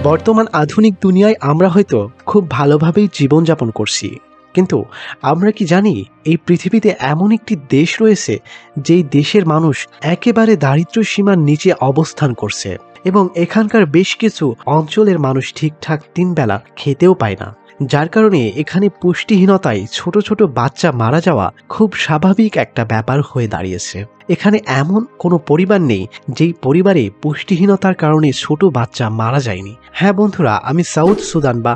বর্তমান আধুনিক দুনিয়ায় আমরা হয়তো খুব ভালোভাবেই জীবনযাপন করছি, কিন্তু আমরা কি জানি এই পৃথিবীতে এমন একটি দেশ রয়েছে যেই দেশের মানুষ একেবারে দারিদ্র্য সীমার নিচে অবস্থান করছে এবং এখানকার বেশ কিছু অঞ্চলের মানুষ ঠিকঠাক 3 বেলা খেতেও পায় না, যার কারণে এখানে পুষ্টিহীনতায় ছোট ছোট বাচ্চা মারা যাওয়া খুব স্বাভাবিক একটা ব্যাপার হয়ে দাঁড়িয়েছে। এখানে এমন কোনো পরিবার নেই যেই পরিবারে পুষ্টিহীনতার কারণে ছোট বাচ্চা মারা যায়নি। হ্যাঁ বন্ধুরা, আমি সাউথ সুদান বা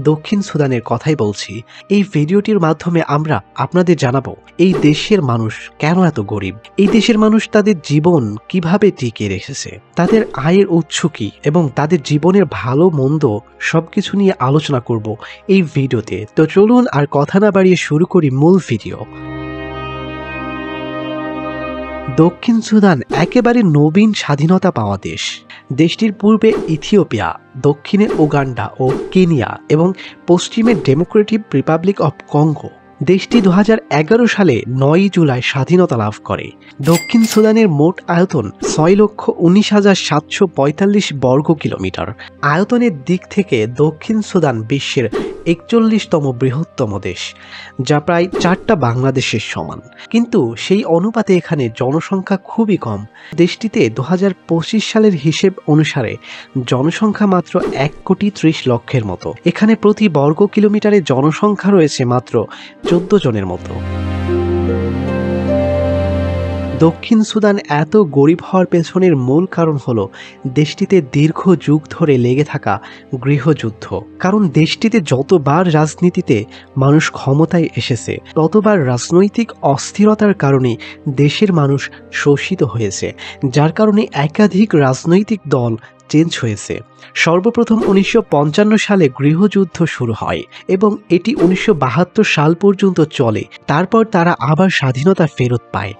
দক্ষিণ সুদানের কথাই বলছি। এই ভিডিওটির মাধ্যমে আমরা আপনাদের জানাবো এই দেশের মানুষ কেন এত গরিব, এই দেশের মানুষ তাদের জীবন কিভাবে টিকে রেখেছে, তাদের আয়ের উৎস কি এবং তাদের জীবনের ভালো মন্দ সবকিছু নিয়ে আলোচনা করব এই ভিডিওতে। তো চলুন আর কথা না বাড়িয়ে শুরু করি মূল ভিডিও। দক্ষিণ সুদান একেবারে নবীন স্বাধীনতা পাওয়া দেশ। দেশটির পূর্বে ইথিওপিয়া, দক্ষিণে উগান্ডা ও কেনিয়া এবং পশ্চিমে ডেমোক্রেটিক রিপাবলিক অব কঙ্গো। দেশটি 2011 সালে 9 জুলাই স্বাধীনতা লাভ করে। দক্ষিণ সুদানের মোট আয়তন 6,19,745 বর্গ কিলোমিটার। আয়তনের দিক থেকে দক্ষিণ সুদান বিশ্বের 41তম বৃহত্তম দেশ, যা প্রায় 4টা বাংলাদেশের সমান। কিন্তু সেই অনুপাতে এখানে জনসংখ্যা খুবই কম। দেশটিতে 2025 সালের হিসেব অনুসারে জনসংখ্যা মাত্র 1,30,00,000-এর মতো। এখানে প্রতি বর্গ কিলোমিটারে জনসংখ্যা রয়েছে মাত্র 14 জনের মতো। দক্ষিণ সুদান এত গরিব হওয়ার পেছনের মূল কারণ হলো দেশটিতে দীর্ঘ যুগ ধরে লেগে থাকা গৃহযুদ্ধ। কারণ দেশটিতে যতবার রাজনীতিতে মানুষ ক্ষমতায় এসেছে, ততবার রাজনৈতিক অস্থিরতার কারণে দেশের মানুষ শোষিত হয়েছে, যার কারণে একাধিক রাজনৈতিক দল চেঞ্জ হয়েছে। সর্বপ্রথম 1955 সালে গৃহযুদ্ধ শুরু হয় এবং এটি 1972 সাল পর্যন্ত চলে। তারপর তারা আবার স্বাধীনতা ফেরত পায়।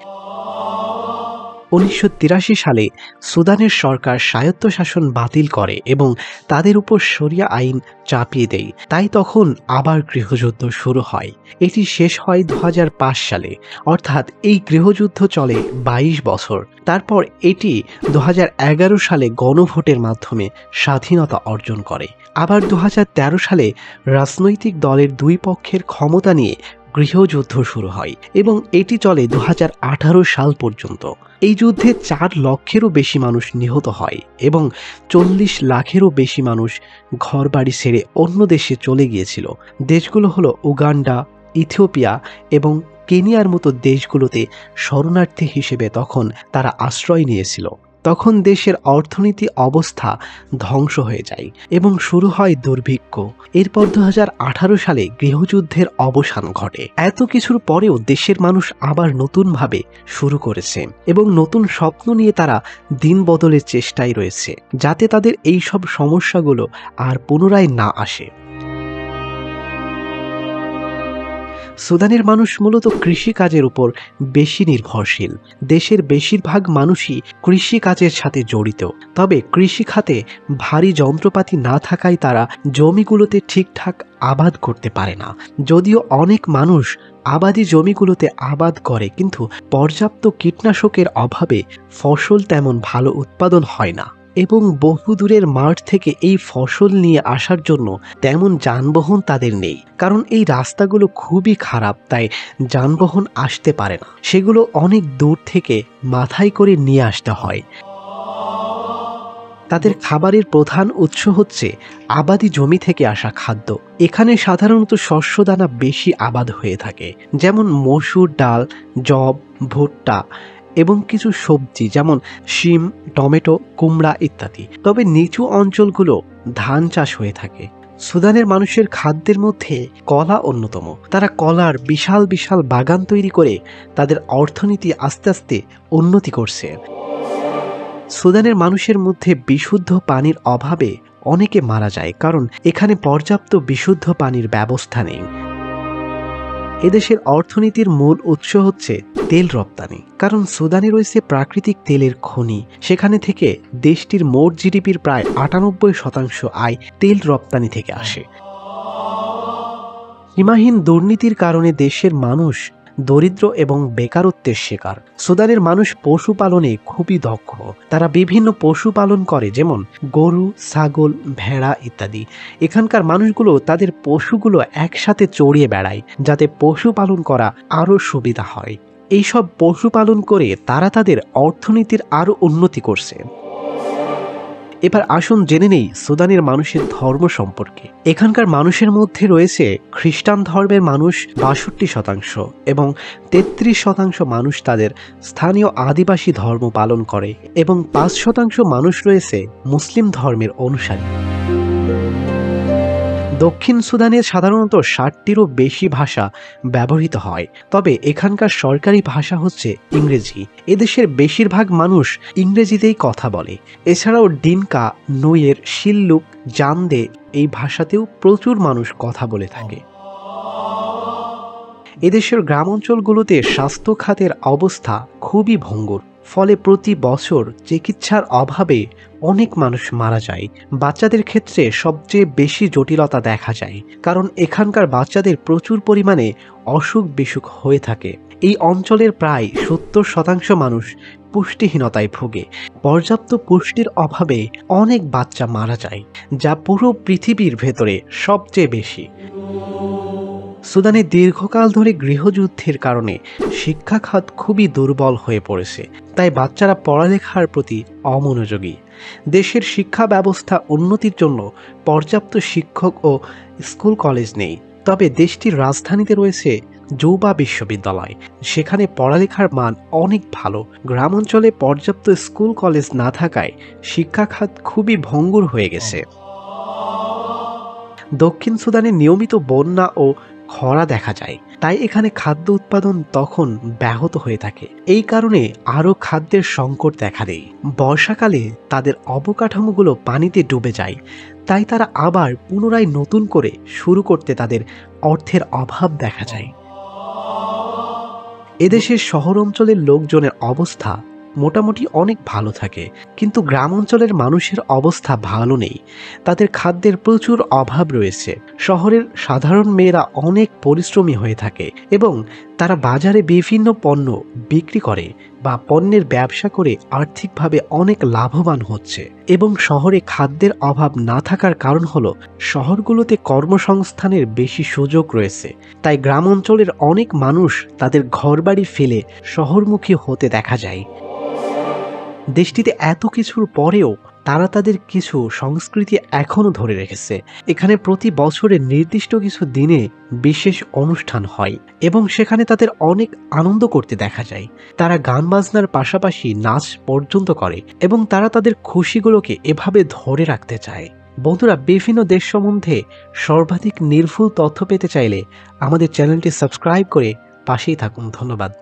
1983 সালে সুদানের সরকার স্বায়ত্তশাসন বাতিল করে এবং তাদের উপর শরিয়া আইন চাপিয়ে দেয়। তাই তখন আবার গৃহযুদ্ধ শুরু হয়। এটি শেষ হয় 2005 সালে, অর্থাৎ এই গৃহযুদ্ধ চলে 22 বছর। তারপর এটি 2011 সালে গণভোটের মাধ্যমে স্বাধীনতা অর্জন করে। আবার 2013 সালে রাজনৈতিক দলের দুই পক্ষের ক্ষমতা নিয়ে গৃহযুদ্ধ শুরু হয় এবং এটি চলে 2018 সাল পর্যন্ত। এই যুদ্ধে 4 লক্ষেরও বেশি মানুষ নিহত হয় এবং 40 লাখেরও বেশি মানুষ ঘরবাড়ি ছেড়ে অন্য দেশে চলে গিয়েছিল। দেশগুলো হলো উগান্ডা, ইথিওপিয়া এবং কেনিয়ার মতো দেশগুলোতে শরণার্থী হিসেবে তখন তারা আশ্রয় নিয়েছিল। তখন দেশের অর্থনীতি অবস্থা ধ্বংস হয়ে যায় এবং শুরু হয় দুর্ভিক্ষ। এরপর 2018 সালে গৃহযুদ্ধের অবসান ঘটে। এত কিছুর পরেও দেশের মানুষ আবার নতুনভাবে শুরু করেছে এবং নতুন স্বপ্ন নিয়ে তারা দিন বদলের চেষ্টায় রয়েছে, যাতে তাদের এই সব সমস্যাগুলো আর পুনরায় না আসে। সুদানের মানুষ মূলত কৃষিকাজের উপর বেশি নির্ভরশীল। দেশের বেশিরভাগ মানুষই কৃষিকাজের সাথে জড়িত। তবে কৃষি খাতে ভারী যন্ত্রপাতি না থাকায় তারা জমিগুলোতে ঠিকঠাক আবাদ করতে পারে না। যদিও অনেক মানুষ আবাদি জমিগুলোতে আবাদ করে, কিন্তু পর্যাপ্ত কীটনাশকের অভাবে ফসল তেমন ভালো উৎপাদন হয় না এবং বহুদূরের মাঠ থেকে এই ফসল নিয়ে আসার জন্য তেমন যানবাহন তাদের নেই। কারণ এই রাস্তাগুলো খুবই খারাপ, তাই যানবাহন আসতে পারে না। সেগুলো অনেক দূর থেকে মাথায় করে নিয়ে আসতে হয়। তাদের খাবারের প্রধান উৎস হচ্ছে আবাদি জমি থেকে আসা খাদ্য। এখানে সাধারণত শস্যদানা বেশি আবাদ হয়ে থাকে, যেমন মসুর ডাল, যব, ভুট্টা এবং কিছু সবজি যেমন শিম, টমেটো, কুমড়া ইত্যাদি। তবে নিচু অঞ্চলগুলো ধান চাষ হয়ে থাকে। সুদানের মানুষের খাদ্যের মধ্যে কলা অন্যতম। তারা কলার বিশাল বিশাল বাগান তৈরি করে তাদের অর্থনীতি আস্তে আস্তে উন্নতি করছে। সুদানের মানুষের মধ্যে বিশুদ্ধ পানির অভাবে অনেকে মারা যায়, কারণ এখানে পর্যাপ্ত বিশুদ্ধ পানির ব্যবস্থা নেই। এদেশের অর্থনীতির মূল উৎস হচ্ছে তেল রপ্তানি, কারণ সুদানে রয়েছে প্রাকৃতিক তেলের খনি। সেখানে থেকে দেশটির মোট জিডিপির প্রায় 98% আয় তেল রপ্তানি থেকে আসে। সীমাহীন দুর্নীতির কারণে দেশের মানুষ দরিদ্র এবং বেকারত্বের শিকার। সুদানের মানুষ পশুপালনে খুবই দক্ষ। তারা বিভিন্ন পশু পালন করে, যেমন গরু, ছাগল, ভেড়া ইত্যাদি। এখানকার মানুষগুলো তাদের পশুগুলো একসাথে চড়িয়ে বেড়ায়, যাতে পশুপালন করা আরও সুবিধা হয়। এইসব পশুপালন করে তারা তাদের অর্থনীতির আরও উন্নতি করছে। এবার আসুন জেনে নেই সুদানের মানুষের ধর্ম সম্পর্কে। এখানকার মানুষের মধ্যে রয়েছে খ্রিস্টান ধর্মের মানুষ ৬২% এবং ৩৩% মানুষ তাদের স্থানীয় আদিবাসী ধর্ম পালন করে এবং ৫% মানুষ রয়েছে মুসলিম ধর্মের অনুসারী। দক্ষিণ সুদানে সাধারণত ৬০টিরও বেশি ভাষা ব্যবহৃত হয়, তবে এখানকার সরকারি ভাষা হচ্ছে ইংরেজি। এদেশের বেশিরভাগ মানুষ ইংরেজিতেই কথা বলে। এছাড়াও ডিনকা, নুয়ের, শিল্লুক, জামদে এই ভাষাতেও প্রচুর মানুষ কথা বলে থাকে। এদেশের গ্রামাঞ্চলগুলোতে স্বাস্থ্য খাতের অবস্থা খুবই ভঙ্গুর, ফলে প্রতি বছর চিকিৎসার অভাবে অনেক মানুষ মারা যায়। বাচ্চাদের ক্ষেত্রে সবচেয়ে বেশি জটিলতা দেখা যায়, কারণ এখানকার বাচ্চাদের প্রচুর পরিমাণে অসুখ বিসুখ হয়ে থাকে। এই অঞ্চলের প্রায় ৭০% মানুষ পুষ্টিহীনতায় ভোগে। পর্যাপ্ত পুষ্টির অভাবে অনেক বাচ্চা মারা যায়, যা পুরো পৃথিবীর ভেতরে সবচেয়ে বেশি। সুদানে দীর্ঘকাল ধরে গৃহযুদ্ধের কারণে শিক্ষা খাত খুবই দুর্বল হয়ে পড়েছে, তাই বাচ্চারা পড়ালেখার প্রতি অমনোযোগী। দেশের শিক্ষা ব্যবস্থা উন্নতির জন্য পর্যাপ্ত শিক্ষক ও স্কুল কলেজ নেই, তবে দেশটির রাজধানীতে রয়েছে জুবা বিশ্ববিদ্যালয়। সেখানে পড়ালেখার মান অনেক ভালো। গ্রাম অঞ্চলে পর্যাপ্ত স্কুল কলেজ না থাকায় শিক্ষা খাত খুবই ভঙ্গুর হয়ে গেছে। দক্ষিণ সুদানে নিয়মিত বন্যা ও খরা দেখা যায়, তাই এখানে খাদ্য উৎপাদন তখন ব্যাহত হয়ে থাকে। এই কারণে আরও খাদ্যের সংকট দেখা দেয়। বর্ষাকালে তাদের অবকাঠামোগুলো পানিতে ডুবে যায়, তাই তারা আবার পুনরায় নতুন করে শুরু করতে তাদের অর্থের অভাব দেখা যায়। এদেশের শহর অঞ্চলের লোকজনের অবস্থা মোটামুটি অনেক ভালো থাকে, কিন্তু গ্রাম অঞ্চলের মানুষের অবস্থা ভালো নেই। তাদের খাদ্যের প্রচুর অভাব রয়েছে। শহরের সাধারণ মেয়েরা অনেক পরিশ্রমী হয়ে থাকে এবং তারা বাজারে বিভিন্ন পণ্য বিক্রি করে বা পণ্যের ব্যবসা করে আর্থিকভাবে অনেক লাভবান হচ্ছে। এবং শহরে খাদ্যের অভাব না থাকার কারণ হলো শহরগুলোতে কর্মসংস্থানের বেশি সুযোগ রয়েছে, তাই গ্রাম অঞ্চলের অনেক মানুষ তাদের ঘরবাড়ি ফেলে শহরমুখী হতে দেখা যায়। দেশটিতে এত কিছুর পরেও তারা তাদের কিছু সংস্কৃতি এখনো ধরে রেখেছে। এখানে প্রতি বছরে নির্দিষ্ট কিছু দিনে বিশেষ অনুষ্ঠান হয় এবং সেখানে তাদের অনেক আনন্দ করতে দেখা যায়। তারা গান বাজনার পাশাপাশি নাচ পর্যন্ত করে এবং তারা তাদের খুশিগুলোকে এভাবে ধরে রাখতে চায়। বন্ধুরা, বিভিন্ন দেশ সম্বন্ধে সর্বাধিক নির্ভুল তথ্য পেতে চাইলে আমাদের চ্যানেলটি সাবস্ক্রাইব করে পাশেই থাকুন। ধন্যবাদ।